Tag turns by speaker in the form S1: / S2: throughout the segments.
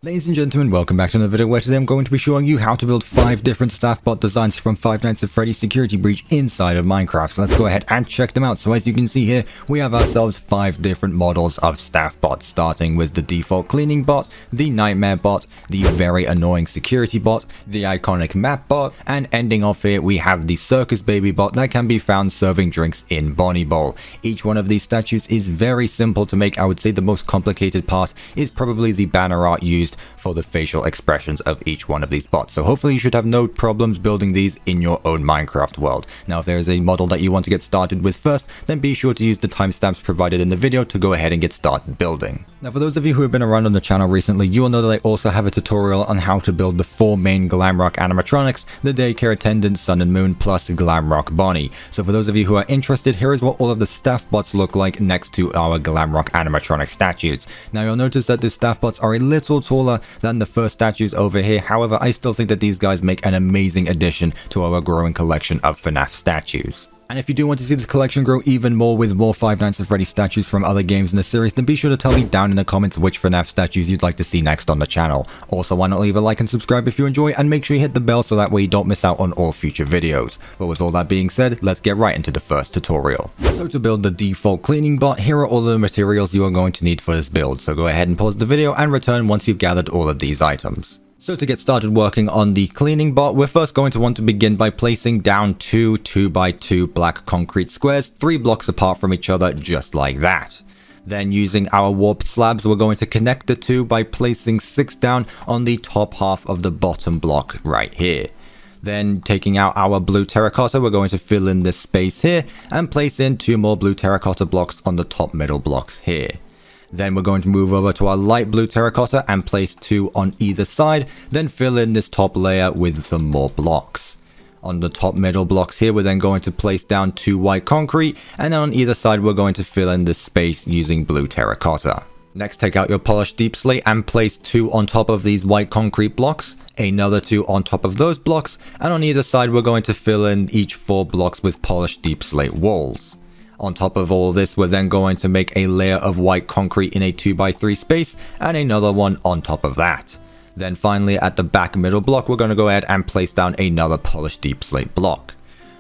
S1: Ladies and gentlemen, welcome back to another video where today I'm going to be showing you how to build 5 different staff bot designs from Five Nights at Freddy's Security Breach inside of Minecraft. So let's go ahead and check them out. So as you can see here, we have ourselves 5 different models of staff bots, starting with the default cleaning bot, the nightmare bot, the very annoying security bot, the iconic map bot, and ending off here we have the Circus Baby Bot that can be found serving drinks in Bonnie Bowl. Each one of these statues is very simple to make. I would say the most complicated part is probably the banner art used for the facial expressions of each one of these bots. So hopefully you should have no problems building these in your own Minecraft world. Now if there is a model that you want to get started with first, then be sure to use the timestamps provided in the video to go ahead and get started building. Now for those of you who have been around on the channel recently, you will know that I also have a tutorial on how to build the 4 main Glamrock animatronics, the daycare attendant, Sun and Moon, plus Glamrock Bonnie. So for those of you who are interested, here is what all of the staff bots look like next to our Glamrock animatronic statues. Now you'll notice that the staff bots are a little taller than the first statues over here. However, I still think that these guys make an amazing addition to our growing collection of FNAF statues. And if you do want to see this collection grow even more with more Five Nights at Freddy's statues from other games in the series, then be sure to tell me down in the comments which FNAF statues you'd like to see next on the channel. Also, why not leave a like and subscribe if you enjoy, and make sure you hit the bell so that way you don't miss out on all future videos. But with all that being said, let's get right into the first tutorial. So to build the default cleaning bot, here are all the materials you are going to need for this build. So go ahead and pause the video and return once you've gathered all of these items. So to get started working on the cleaning bot, we're first going to want to begin by placing down 2 2x2 black concrete squares 3 blocks apart from each other, just like that. Then using our warped slabs, we're going to connect the 2 by placing 6 down on the top half of the bottom block right here. Then taking out our blue terracotta, we're going to fill in this space here and place in 2 more blue terracotta blocks on the top middle blocks here. Then we're going to move over to our light blue terracotta and place 2 on either side, then fill in this top layer with some more blocks. On the top middle blocks here, we're then going to place down 2 white concrete, and then on either side we're going to fill in this space using blue terracotta. Next, take out your polished deep slate and place 2 on top of these white concrete blocks, another 2 on top of those blocks, and on either side we're going to fill in each 4 blocks with polished deep slate walls. On top of all this, we're then going to make a layer of white concrete in a 2x3 space and another one on top of that. Then finally at the back middle block, we're going to go ahead and place down another polished deep slate block.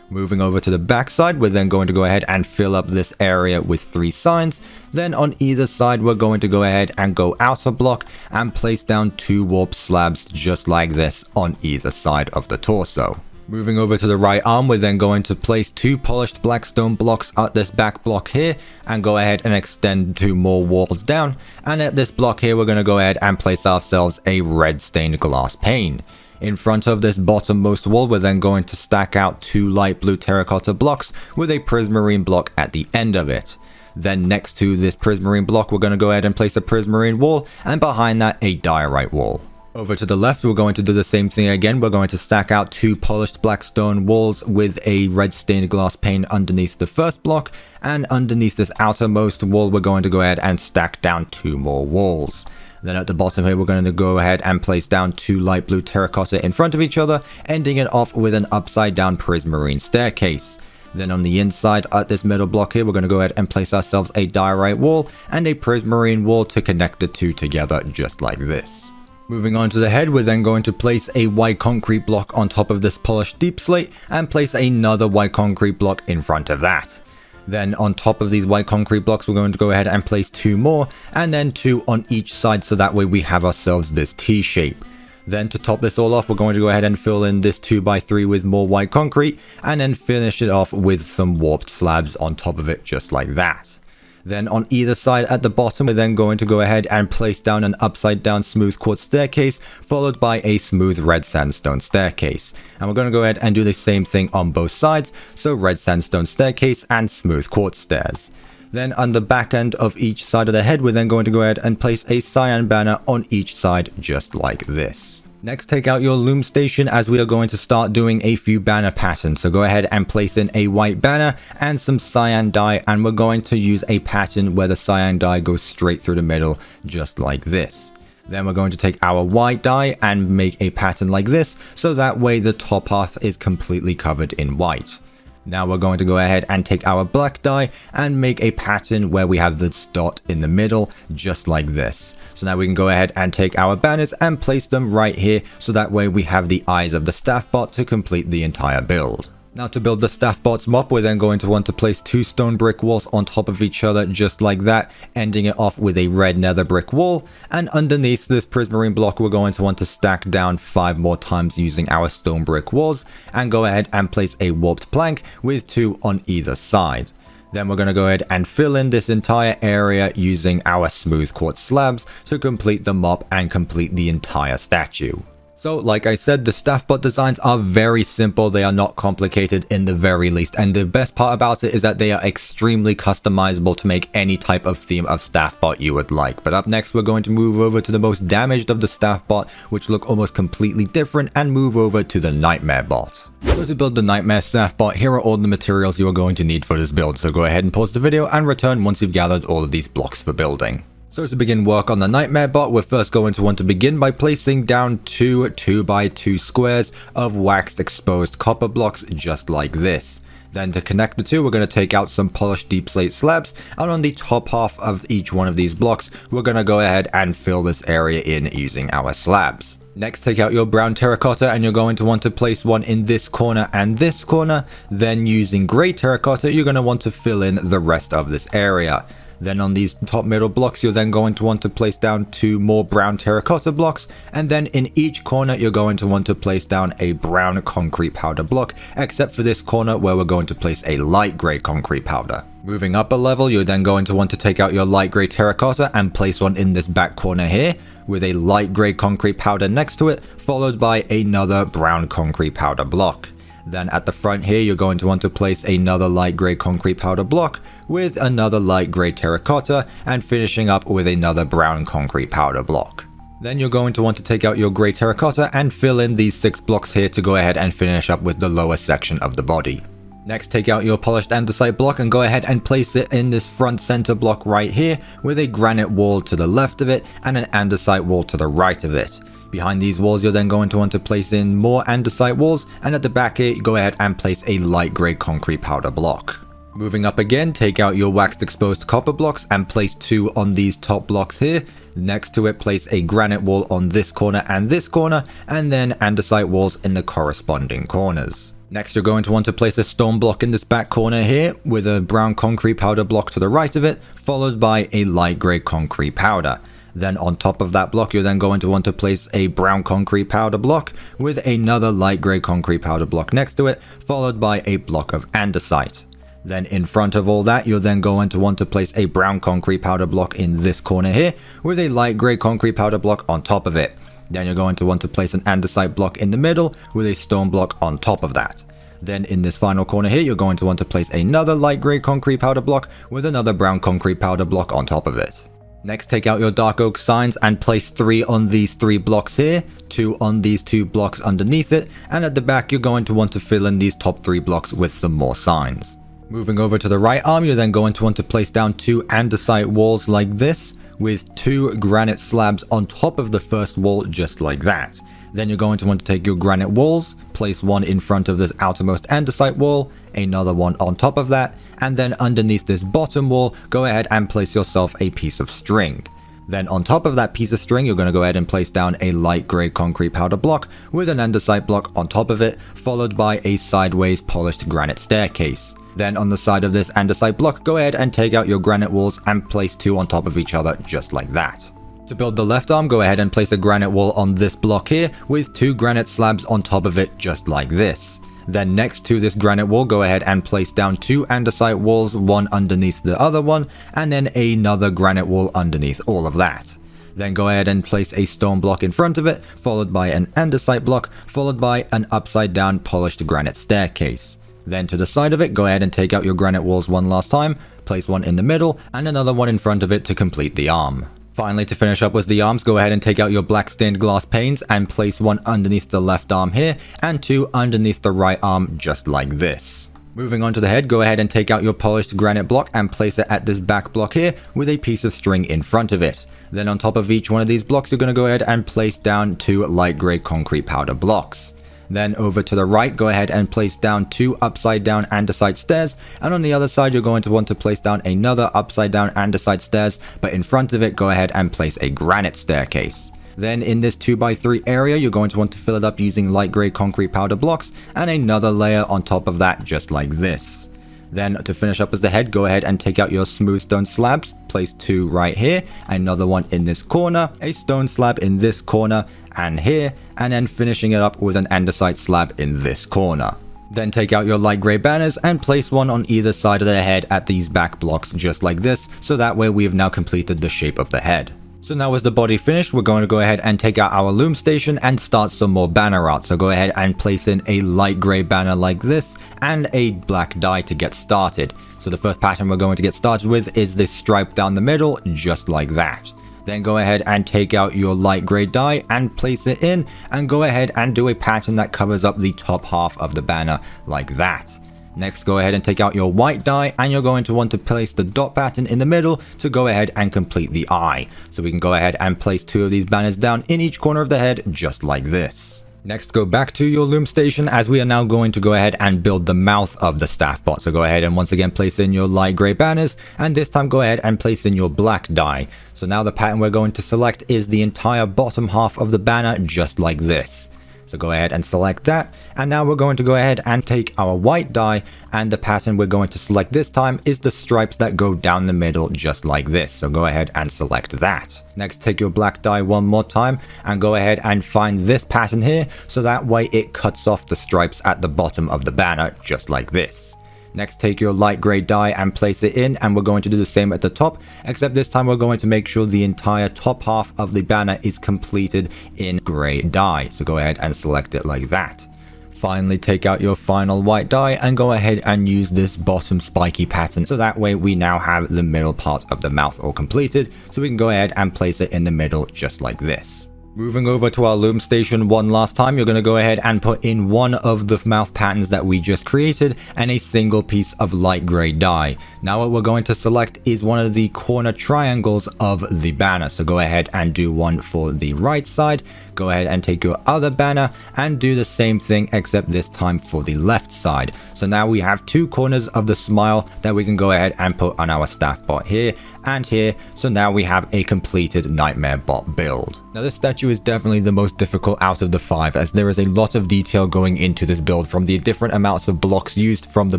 S1: Moving over to the back side, we're then going to go ahead and fill up this area with 3 signs. Then on either side, we're going to go ahead and go out a block and place down 2 warp slabs just like this on either side of the torso. Moving over to the right arm, we're then going to place 2 polished black stone blocks at this back block here and go ahead and extend 2 more walls down. And at this block here, we're going to go ahead and place ourselves a red stained glass pane. In front of this bottommost wall, we're then going to stack out 2 light blue terracotta blocks with a prismarine block at the end of it. Then next to this prismarine block, we're going to go ahead and place a prismarine wall, and behind that a diorite wall. Over to the left, we're going to do the same thing again. We're going to stack out 2 polished black stone walls with a red stained glass pane underneath the first block, and underneath this outermost wall, we're going to go ahead and stack down 2 more walls. Then at the bottom here, we're going to go ahead and place down 2 light blue terracotta in front of each other, ending it off with an upside down prismarine staircase. Then on the inside at this middle block here, we're going to go ahead and place ourselves a diorite wall and a prismarine wall to connect the 2 together, just like this. Moving on to the head, we're then going to place a white concrete block on top of this polished deep slate and place another white concrete block in front of that. Then on top of these white concrete blocks, we're going to go ahead and place 2 more, and then 2 on each side, so that way we have ourselves this T shape. Then to top this all off, we're going to go ahead and fill in this 2x3 with more white concrete, and then finish it off with some warped slabs on top of it, just like that. Then on either side at the bottom, we're then going to go ahead and place down an upside down smooth quartz staircase, followed by a smooth red sandstone staircase. And we're going to go ahead and do the same thing on both sides, so red sandstone staircase and smooth quartz stairs. Then on the back end of each side of the head, we're then going to go ahead and place a cyan banner on each side, just like this. Next, take out your loom station, as we are going to start doing a few banner patterns. So go ahead and place in a white banner and some cyan dye, and we're going to use a pattern where the cyan dye goes straight through the middle, just like this. Then we're going to take our white dye and make a pattern like this, so that way the top half is completely covered in white. Now we're going to go ahead and take our black dye and make a pattern where we have this dot in the middle, just like this. So now we can go ahead and take our banners and place them right here, so that way we have the eyes of the staff bot to complete the entire build. Now to build the staff bot's mop, we're then going to want to place 2 stone brick walls on top of each other just like that, ending it off with a red nether brick wall, and underneath this prismarine block we're going to want to stack down 5 more times using our stone brick walls, and go ahead and place a warped plank with 2 on either side. Then we're going to go ahead and fill in this entire area using our smooth quartz slabs to complete the mop and complete the entire statue. So like I said, the staff bot designs are very simple, they are not complicated in the very least, and the best part about it is that they are extremely customizable to make any type of theme of staff bot you would like. But up next we're going to move over to the most damaged of the staff bot, which look almost completely different, and move over to the nightmare bot. So to build the nightmare staff bot, here are all the materials you are going to need for this build, so go ahead and pause the video and return once you've gathered all of these blocks for building. So to begin work on the nightmare bot, we're first going to want to begin by placing down 2 2x2 squares of waxed exposed copper blocks just like this. Then to connect the two, we're going to take out some polished deep slate slabs, and on the top half of each one of these blocks, we're going to go ahead and fill this area in using our slabs. Next, take out your brown terracotta, and you're going to want to place one in this corner and this corner. Then using grey terracotta, you're going to want to fill in the rest of this area. Then on these top middle blocks, you're then going to want to place down 2 more brown terracotta blocks, and then in each corner you're going to want to place down a brown concrete powder block, except for this corner where we're going to place a light grey concrete powder. Moving up a level, you're then going to want to take out your light grey terracotta and place one in this back corner here, with a light grey concrete powder next to it, followed by another brown concrete powder block. Then at the front here, you're going to want to place another light grey concrete powder block with another light grey terracotta, and finishing up with another brown concrete powder block. Then you're going to want to take out your grey terracotta and fill in these 6 blocks here to go ahead and finish up with the lower section of the body. Next, take out your polished andesite block and go ahead and place it in this front center block right here, with a granite wall to the left of it and an andesite wall to the right of it. Behind these walls, you're then going to want to place in more andesite walls, and at the back here, go ahead and place a light grey concrete powder block. Moving up again, take out your waxed exposed copper blocks and place 2 on these top blocks here. Next to it, place a granite wall on this corner, and then andesite walls in the corresponding corners. Next, you're going to want to place a stone block in this back corner here, with a brown concrete powder block to the right of it, followed by a light grey concrete powder. Then on top of that block, you're then going to want to place a brown concrete powder block with another light grey concrete powder block next to it, followed by a block of andesite. Then in front of all that, you're then going to want to place a brown concrete powder block in this corner here, with a light grey concrete powder block on top of it. Then you're going to want to place an andesite block in the middle, with a stone block on top of that. Then in this final corner here, you're going to want to place another light grey concrete powder block with another brown concrete powder block on top of it. Next, take out your dark oak signs and place 3 on these 3 blocks here, 2 on these 2 blocks underneath it, and at the back you're going to want to fill in these top 3 blocks with some more signs. Moving over to the right arm, you're then going to want to place down 2 andesite walls like this, with 2 granite slabs on top of the first wall just like that. Then you're going to want to take your granite walls, place one in front of this outermost andesite wall, another one on top of that, and then underneath this bottom wall, go ahead and place yourself a piece of string. Then on top of that piece of string, you're going to go ahead and place down a light grey concrete powder block with an andesite block on top of it, followed by a sideways polished granite staircase. Then on the side of this andesite block, go ahead and take out your granite walls and place 2 on top of each other just like that. To build the left arm, go ahead and place a granite wall on this block here with 2 granite slabs on top of it just like this. Then next to this granite wall, go ahead and place down 2 andesite walls, one underneath the other one, and then another granite wall underneath all of that. Then go ahead and place a stone block in front of it, followed by an andesite block, followed by an upside down polished granite staircase. Then to the side of it, go ahead and take out your granite walls one last time, place one in the middle, and another one in front of it to complete the arm. Finally, to finish up with the arms, go ahead and take out your black stained glass panes and place one underneath the left arm here and 2 underneath the right arm just like this. Moving on to the head, go ahead and take out your polished granite block and place it at this back block here with a piece of string in front of it. Then on top of each one of these blocks, you're going to go ahead and place down 2 light grey concrete powder blocks. Then over to the right, go ahead and place down 2 upside down andesite stairs, and on the other side you're going to want to place down another upside down andesite stairs, but in front of it go ahead and place a granite staircase. Then in this 2x3 area you're going to want to fill it up using light grey concrete powder blocks, and another layer on top of that just like this. Then to finish up as the head, go ahead and take out your smooth stone slabs, place 2 right here, another one in this corner, a stone slab in this corner and here, and then finishing it up with an andesite slab in this corner. Then take out your light grey banners and place one on either side of the head at these back blocks just like this, so that way we have now completed the shape of the head. So now with the body finished, we're going to go ahead and take out our loom station and start some more banner art. So go ahead and place in a light grey banner like this and a black dye to get started. So the first pattern we're going to get started with is this stripe down the middle, just like that. Then go ahead and take out your light grey dye and place it in, and go ahead and do a pattern that covers up the top half of the banner like that. Next, go ahead and take out your white dye, and you're going to want to place the dot pattern in the middle to go ahead and complete the eye. So we can go ahead and place 2 of these banners down in each corner of the head, just like this. Next, go back to your loom station, as we are now going to go ahead and build the mouth of the staff bot. So go ahead and once again place in your light grey banners, and this time go ahead and place in your black dye. So now the pattern we're going to select is the entire bottom half of the banner, just like this. So go ahead and select that, and now we're going to go ahead and take our white dye, and the pattern we're going to select this time is the stripes that go down the middle just like this. So go ahead and select that. Next, take your black dye one more time and go ahead and find this pattern here, so that way it cuts off the stripes at the bottom of the banner just like this. Next, take your light grey dye and place it in, and we're going to do the same at the top, except this time we're going to make sure the entire top half of the banner is completed in grey dye. So go ahead and select it like that. Finally, take out your final white dye and go ahead and use this bottom spiky pattern, so that way we now have the middle part of the mouth all completed, so we can go ahead and place it in the middle just like this. Moving over to our loom station one last time, you're going to go ahead and put in one of the mouth patterns that we just created and a single piece of light grey dye. Now what we're going to select is one of the corner triangles of the banner. So go ahead and do one for the right side. Go ahead and take your other banner and do the same thing, except this time for the left side. So now we have 2 corners of the smile that we can go ahead and put on our staff bot here and here. So now we have a completed nightmare bot build. Now this statue is definitely the most difficult out of the 5, as there is a lot of detail going into this build, from the different amounts of blocks used from the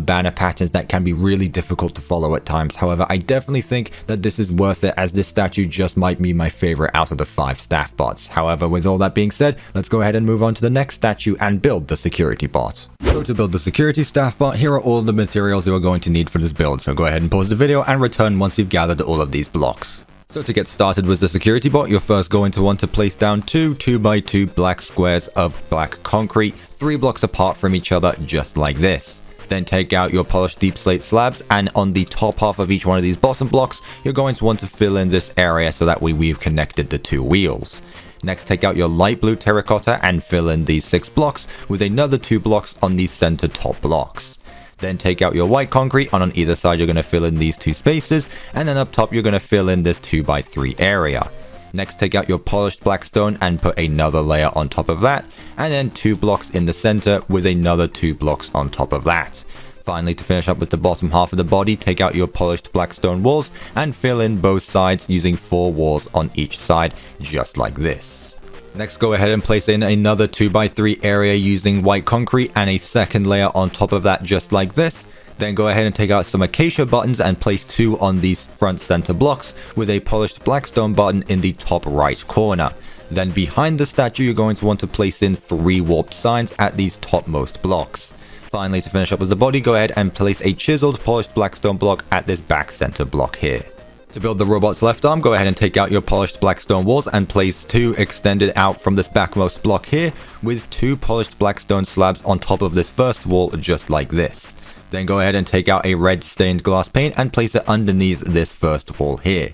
S1: banner patterns that can be really difficult to follow at times. However, I definitely think that this is worth it, as this statue just might be my favorite out of the 5 staff bots. However, with all that being said, let's go ahead and move on to the next statue and build the security bot. So to build the security staff bot, here are all the materials you are going to need for this build. So go ahead and pause the video and return once you've gathered all of these blocks. So to get started with the security bot, you're first going to want to place down 2 2x2 black squares of black concrete, 3 blocks apart from each other, just like this. Then take out your polished deep slate slabs, and on the top half of each one of these bottom blocks, you're going to want to fill in this area so that way we've connected the 2 wheels. Next, take out your light blue terracotta and fill in these 6 blocks with another 2 blocks on these center top blocks. Then take out your white concrete, and on either side you're going to fill in these 2 spaces, and then up top you're going to fill in this 2x3 area. Next, take out your polished black stone and put another layer on top of that, and then 2 blocks in the center with another 2 blocks on top of that. Finally, to finish up with the bottom half of the body, take out your polished black stone walls and fill in both sides using 4 walls on each side, just like this. Next, go ahead and place in another 2x3 area using white concrete and a second layer on top of that, just like this. Then go ahead and take out some acacia buttons and place 2 on these front center blocks with a polished black stone button in the top right corner. Then behind the statue, you're going to want to place in 3 warped signs at these topmost blocks. Finally, to finish up with the body, go ahead and place a chiseled polished black stone block at this back center block here. To build the robot's left arm, go ahead and take out your polished black stone walls and place 2 extended out from this backmost block here with 2 polished black stone slabs on top of this first wall, just like this. Then go ahead and take out a red stained glass pane and place it underneath this first wall here.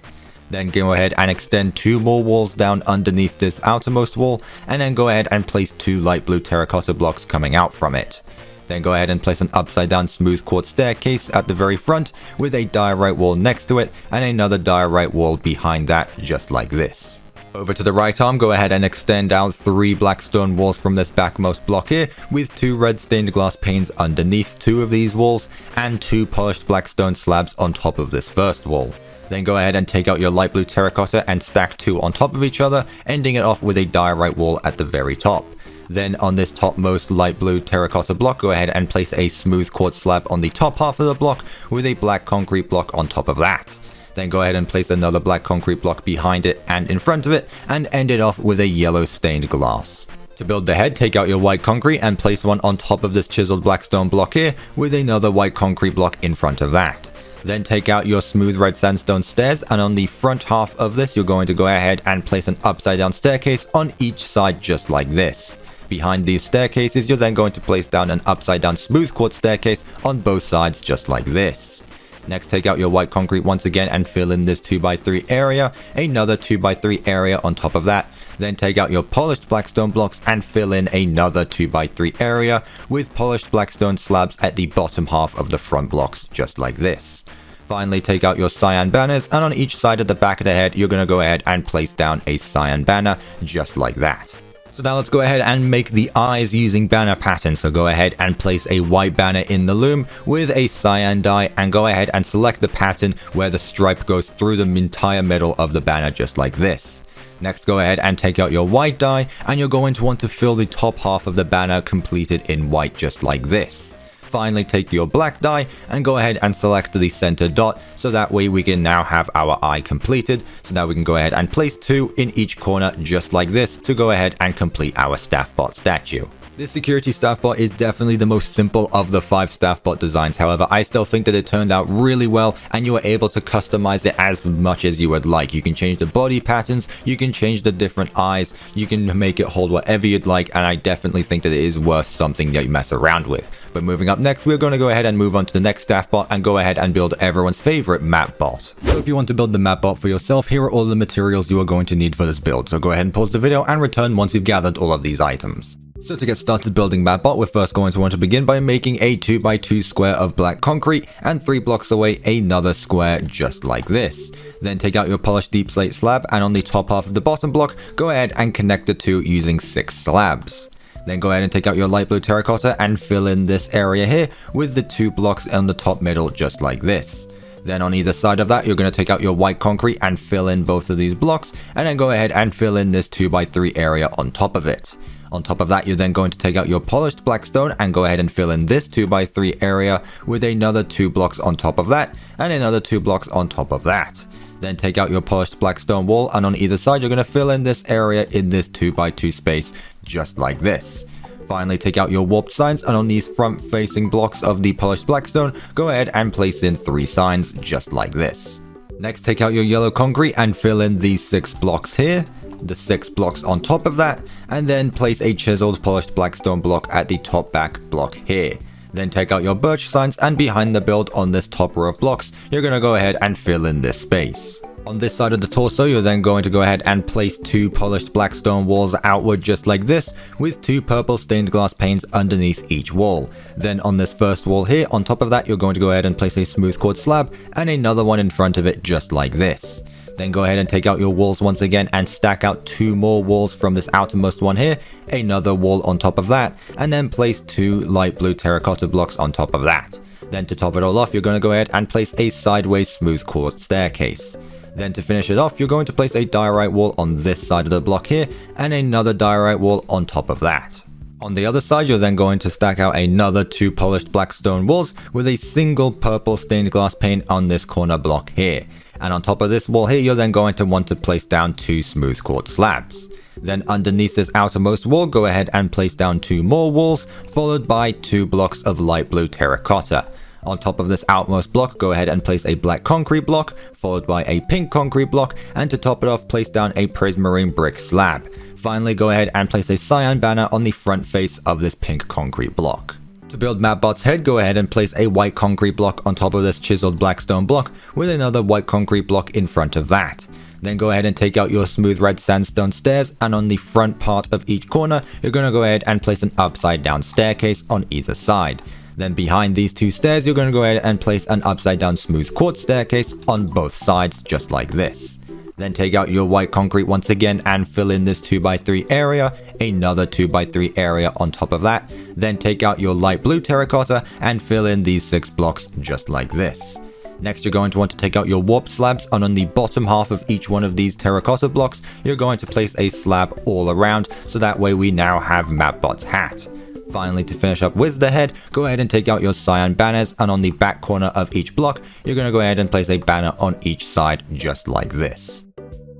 S1: Then go ahead and extend 2 more walls down underneath this outermost wall, and then go ahead and place 2 light blue terracotta blocks coming out from it. Then go ahead and place an upside down smooth quartz staircase at the very front with a diorite wall next to it and another diorite wall behind that, just like this. Over to the right arm, go ahead and extend out 3 black stone walls from this backmost block here, with 2 red stained glass panes underneath 2 of these walls, and 2 polished black stone slabs on top of this first wall. Then go ahead and take out your light blue terracotta and stack 2 on top of each other, ending it off with a diorite wall at the very top. Then on this topmost light blue terracotta block, go ahead and place a smooth quartz slab on the top half of the block with a black concrete block on top of that. Then go ahead and place another black concrete block behind it and in front of it, and end it off with a yellow stained glass. To build the head, take out your white concrete and place one on top of this chiseled black stone block here, with another white concrete block in front of that. Then take out your smooth red sandstone stairs, and on the front half of this, you're going to go ahead and place an upside down staircase on each side just like this. Behind these staircases, you're then going to place down an upside down smooth quartz staircase on both sides just like this. Next, take out your white concrete once again and fill in this 2x3 area, another 2x3 area on top of that. Then take out your polished blackstone blocks and fill in another 2x3 area with polished blackstone slabs at the bottom half of the front blocks just like this. Finally, take out your cyan banners, and on each side of the back of the head, you're going to go ahead and place down a cyan banner just like that. So now let's go ahead and make the eyes using banner pattern. So go ahead and place a white banner in the loom with a cyan dye, and go ahead and select the pattern where the stripe goes through the entire middle of the banner just like this. Next, go ahead and take out your white dye, and you're going to want to fill the top half of the banner completed in white just like this. Finally, take your black dye and go ahead and select the center dot, so that way we can now have our eye completed. So now we can go ahead and place 2 in each corner just like this to go ahead and complete our staffbot statue. This security staffbot is definitely the most simple of the 5 staffbot designs. However, I still think that it turned out really well, and you are able to customize it as much as you would like. You can change the body patterns, you can change the different eyes, you can make it hold whatever you'd like, and I definitely think that it is worth something that you mess around with. But moving up next, we're going to go ahead and move on to the next staffbot and go ahead and build everyone's favorite map bot. So if you want to build the map bot for yourself, here are all the materials you are going to need for this build. So go ahead and pause the video and return once you've gathered all of these items. So to get started building MapBot, we're first going to want to begin by making a 2x2 square of black concrete, and 3 blocks away another square just like this. Then take out your polished deep slate slab, and on the top half of the bottom block, go ahead and connect the 2 using 6 slabs. Then go ahead and take out your light blue terracotta and fill in this area here with the 2 blocks on the top middle just like this. Then on either side of that, you're going to take out your white concrete and fill in both of these blocks, and then go ahead and fill in this 2x3 area on top of it. On top of that, you're then going to take out your polished black stone and go ahead and fill in this 2x3 area with another 2 blocks on top of that, and another 2 blocks on top of that. Then take out your polished black stone wall, and on either side, you're going to fill in this area in this 2x2 space, just like this. Finally, take out your warped signs, and on these front-facing blocks of the polished blackstone, go ahead and place in 3 signs, just like this. Next, take out your yellow concrete and fill in these 6 blocks here, the 6 blocks on top of that, and then place a chiseled polished blackstone block at the top back block here. Then take out your birch signs, and behind the build on this top row of blocks, you're going to go ahead and fill in this space. On this side of the torso, you're then going to go ahead and place 2 polished blackstone walls outward just like this, with 2 purple stained glass panes underneath each wall. Then on this first wall here, on top of that, you're going to go ahead and place a smooth quartz slab, and another one in front of it just like this. Then go ahead and take out your walls once again and stack out 2 more walls from this outermost one here, another wall on top of that, and then place 2 light blue terracotta blocks on top of that. Then to top it all off, you're going to go ahead and place a sideways smooth quartz staircase. Then to finish it off, you're going to place a diorite wall on this side of the block here, and another diorite wall on top of that. On the other side, you're then going to stack out another 2 polished black stone walls with a single purple stained glass pane on this corner block here. And on top of this wall here, you're then going to want to place down 2 smooth quartz slabs. Then underneath this outermost wall, go ahead and place down 2 more walls, followed by 2 blocks of light blue terracotta. On top of this outmost block, go ahead and place a black concrete block, followed by a pink concrete block, and to top it off, place down a prismarine brick slab. Finally, go ahead and place a cyan banner on the front face of this pink concrete block. To build MapBot's head, go ahead and place a white concrete block on top of this chiseled blackstone block with another white concrete block in front of that. Then go ahead and take out your smooth red sandstone stairs, and on the front part of each corner, you're going to go ahead and place an upside down staircase on either side. Then behind these 2 stairs, you're going to go ahead and place an upside down smooth quartz staircase on both sides just like this. Then take out your white concrete once again and fill in this 2x3 area, another 2x3 area on top of that. Then take out your light blue terracotta and fill in these 6 blocks just like this. Next, you're going to want to take out your warp slabs, and on the bottom half of each one of these terracotta blocks, you're going to place a slab all around, so that way we now have Mapbot's hat. Finally, to finish up with the head, go ahead and take out your cyan banners, and on the back corner of each block, you're going to go ahead and place a banner on each side just like this.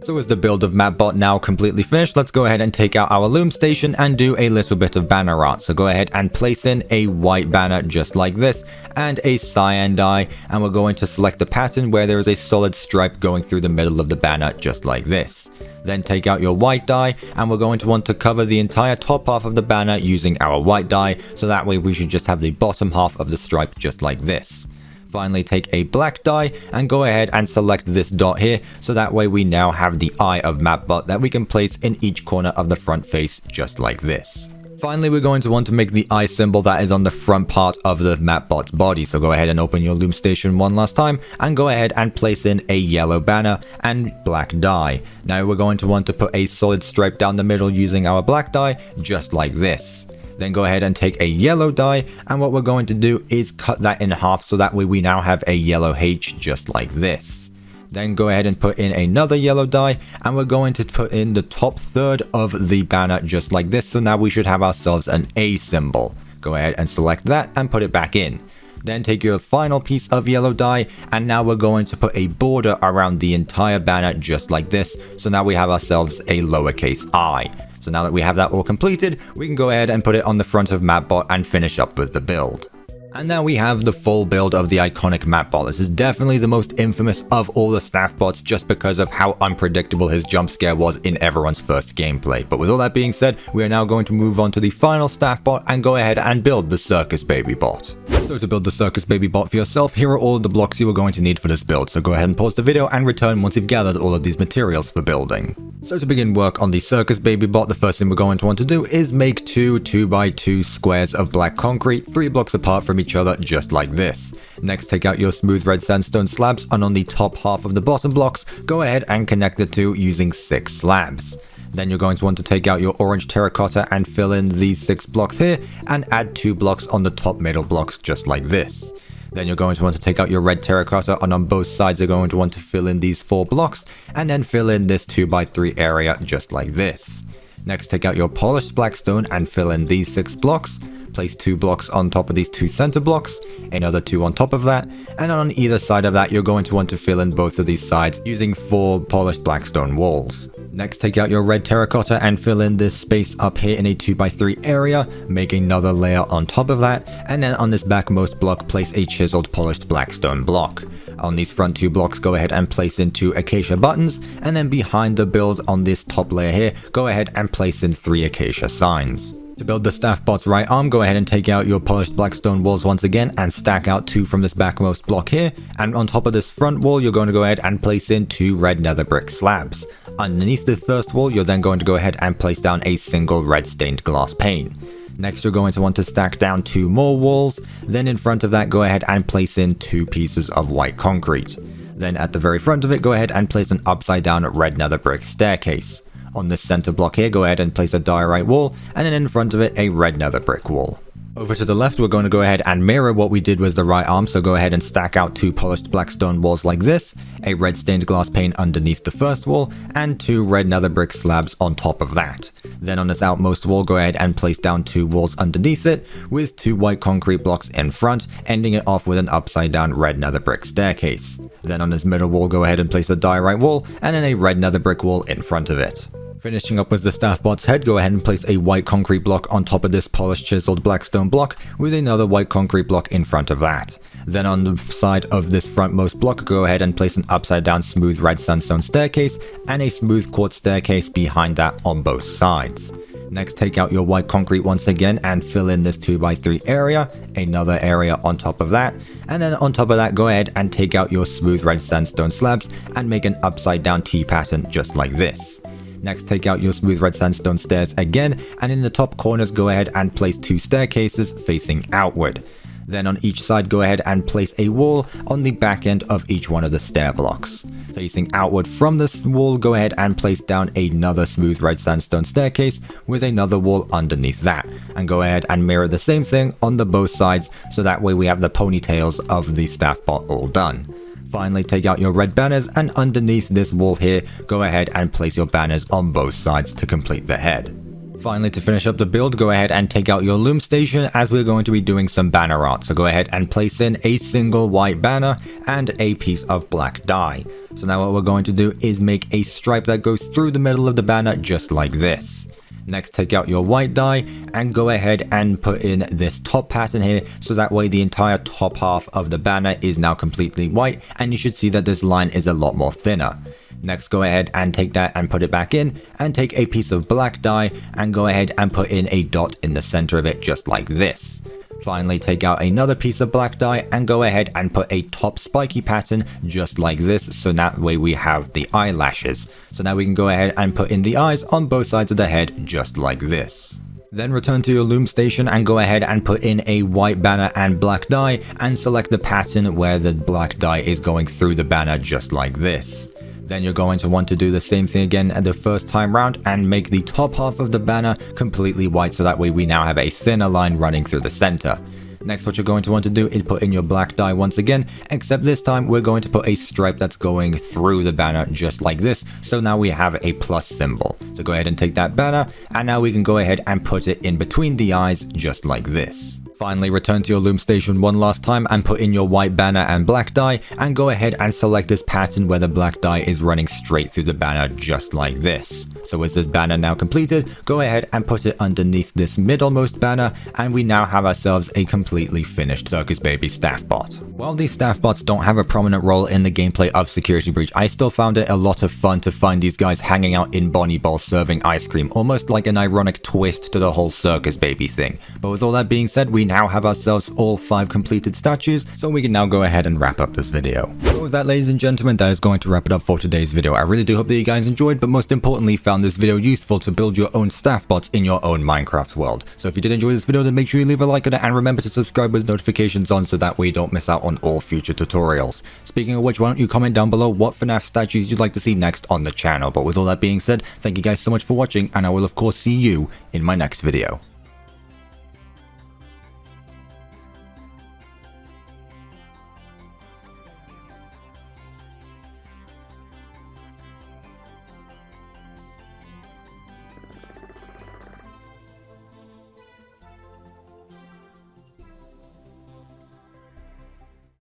S1: So with the build of Mapbot now completely finished, let's go ahead and take out our loom station and do a little bit of banner art. So go ahead and place in a white banner just like this and a cyan dye, and we're going to select the pattern where there is a solid stripe going through the middle of the banner just like this. Then take out your white dye, and we're going to want to cover the entire top half of the banner using our white dye, so that way we should just have the bottom half of the stripe just like this. Finally, take a black dye and go ahead and select this dot here, so that way we now have the eye of Mapbot that we can place in each corner of the front face just like this. Finally, we're going to want to make the eye symbol that is on the front part of the Mapbot's body. So go ahead and open your loom station one last time and go ahead and place in a yellow banner and black dye. Now we're going to want to put a solid stripe down the middle using our black dye just like this. Then go ahead and take a yellow dye, and what we're going to do is cut that in half, so that way we now have a yellow H just like this. Then go ahead and put in another yellow dye, and we're going to put in the top third of the banner just like this, so now we should have ourselves an A symbol. Go ahead and select that and put it back in. Then take your final piece of yellow dye, and now we're going to put a border around the entire banner just like this, so now we have ourselves a lowercase I. So now that we have that all completed, we can go ahead and put it on the front of Mapbot and finish up with the build. And now we have the full build of the iconic Mapbot. This is definitely the most infamous of all the FNAF bots, just because of how unpredictable his jump scare was in everyone's first gameplay. But with all that being said, we are now going to move on to the final FNAF bot and go ahead and build the Circus Baby Bot. So to build the Circus Baby Bot for yourself, here are all of the blocks you are going to need for this build. So go ahead and pause the video and return once you've gathered all of these materials for building. So to begin work on the Circus Baby Bot, the first thing we're going to want to do is make two 2x2 squares of black concrete, 3 blocks apart from each other just like this. Next, take out your smooth red sandstone slabs, and on the top half of the bottom blocks, go ahead and connect the two using 6 slabs. Then you're going to want to take out your orange terracotta and fill in these 6 blocks here, and add 2 blocks on the top middle blocks just like this. Then you're going to want to take out your red terracotta, and on both sides you're going to want to fill in these 4 blocks, and then fill in this 2x3 area just like this. Next, take out your polished blackstone and fill in these 6 blocks. Place 2 blocks on top of these 2 center blocks, another 2 on top of that, and on either side of that you're going to want to fill in both of these sides using 4 polished blackstone walls. Next, take out your red terracotta and fill in this space up here in a 2x3 area, make another layer on top of that, and then on this backmost block place a chiseled polished blackstone block. On these front 2 blocks, go ahead and place in 2 acacia buttons, and then behind the build on this top layer here, go ahead and place in 3 acacia signs. To build the FNAF bot's right arm, go ahead and take out your polished blackstone walls once again and stack out 2 from this backmost block here, and on top of this front wall you're going to go ahead and place in 2 red nether brick slabs. Underneath the first wall you're then going to go ahead and place down a single red stained glass pane. Next you're going to want to stack down 2 more walls, then in front of that go ahead and place in 2 pieces of white concrete. Then at the very front of it go ahead and place an upside down red nether brick staircase. On this center block here, go ahead and place a diorite wall, and then in front of it, a red nether brick wall. Over to the left, we're going to go ahead and mirror what we did with the right arm, so go ahead and stack out 2 polished blackstone walls like this, a red stained glass pane underneath the first wall, and 2 red nether brick slabs on top of that. Then on this outmost wall, go ahead and place down 2 walls underneath it, with 2 white concrete blocks in front, ending it off with an upside down red nether brick staircase. Then on this middle wall, go ahead and place a diorite wall, and then a red nether brick wall in front of it. Finishing up with the FNAF bot's head, go ahead and place a white concrete block on top of this polished chiseled blackstone block with another white concrete block in front of that. Then on the side of this frontmost block, go ahead and place an upside down smooth red sandstone staircase and a smooth quartz staircase behind that on both sides. Next, take out your white concrete once again and fill in this 2x3 area, another area on top of that, and then on top of that go ahead and take out your smooth red sandstone slabs and make an upside down T pattern just like this. Next, take out your smooth red sandstone stairs again, and in the top corners go ahead and place 2 staircases facing outward. Then on each side, go ahead and place a wall on the back end of each one of the stair blocks. Facing outward from this wall, go ahead and place down another smooth red sandstone staircase with another wall underneath that. And go ahead and mirror the same thing on the both sides, so that way we have the ponytails of the staff bot all done. Finally, take out your red banners, and underneath this wall here, go ahead and place your banners on both sides to complete the head. Finally, to finish up the build, go ahead and take out your loom station, as we're going to be doing some banner art. So go ahead and place in a single white banner and a piece of black dye. So now what we're going to do is make a stripe that goes through the middle of the banner just like this. Next, take out your white dye and go ahead and put in this top pattern here, so that way the entire top half of the banner is now completely white, and you should see that this line is a lot more thinner. Next, go ahead and take that and put it back in, and take a piece of black dye and go ahead and put in a dot in the center of it just like this. Finally, take out another piece of black dye and go ahead and put a top spiky pattern just like this, so that way we have the eyelashes. So now we can go ahead and put in the eyes on both sides of the head just like this. Then return to your loom station and go ahead and put in a white banner and black dye, and select the pattern where the black dye is going through the banner just like this. Then you're going to want to do the same thing again at the first time round and make the top half of the banner completely white, so that way we now have a thinner line running through the center. Next, what you're going to want to do is put in your black dye once again, except this time we're going to put a stripe that's going through the banner just like this, so now we have a plus symbol. So go ahead and take that banner, and now we can go ahead and put it in between the eyes just like this. Finally, return to your loom station one last time and put in your white banner and black dye, and go ahead and select this pattern where the black dye is running straight through the banner just like this. So with this banner now completed, go ahead and put it underneath this middlemost banner, and we now have ourselves a completely finished Circus Baby staff bot. While these staff bots don't have a prominent role in the gameplay of Security Breach, I still found it a lot of fun to find these guys hanging out in Bonnie Ball serving ice cream, almost like an ironic twist to the whole Circus Baby thing. But with all that being said, we now have ourselves all 5 completed statues, so we can now go ahead and wrap up this video. So with that, ladies and gentlemen, that is going to wrap it up for today's video. I really do hope that you guys enjoyed, but most importantly found this video useful to build your own staff bots in your own Minecraft world. So if you did enjoy this video, then make sure you leave a like on it, and remember to subscribe with notifications on, so that way you don't miss out on all future tutorials. Speaking of which, why don't you comment down below what FNAF statues you'd like to see next on the channel. But with all that being said, thank you guys so much for watching, and I will of course see you in my next video.